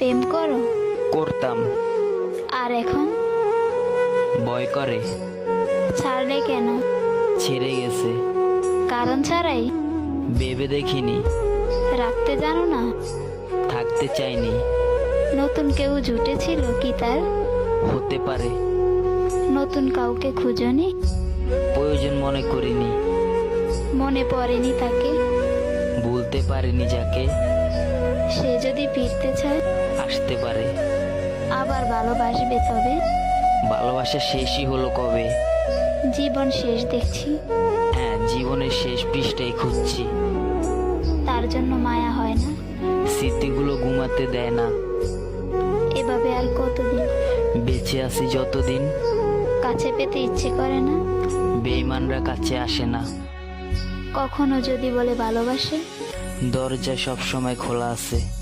প্রেম করো? করতাম, আর এখন ভয় করে। ছাড়লে কেন? ছেড়ে গেছে, কারণ ছাড়াই? ভেবে দেখিনি, রাখতে জানো না? থাকতে চাইনি। নতুন কেউ জুটেছিল কি তার? হতে পারে, নতুন কাউকে খুঁজনি? প্রয়োজন মনে করিনি। মনে পড়েনি তাকে? বলতে পারিনি যাকে। সে যদি ফিরতে চায় আসতে পারে, আবার ভালোবাসবে, তবে ভালোবাসা শেষই হলো কবে। জীবন শেষ দেখছি, হ্যাঁ, জীবনের শেষ পৃষ্ঠায় খুঁজছি। তার জন্য মায়া হয় না? স্মৃতিগুলো ঘুমাতে দেয় না। এভাবে আর কতদিন? বেঁচে আছি যতদিন, কাছে পেতে ইচ্ছে করে না? বেঈমানরা কাছে আসে না। কখনো যদি বলে ভালোবাসে, দরজা সবসময় খোলা আছে।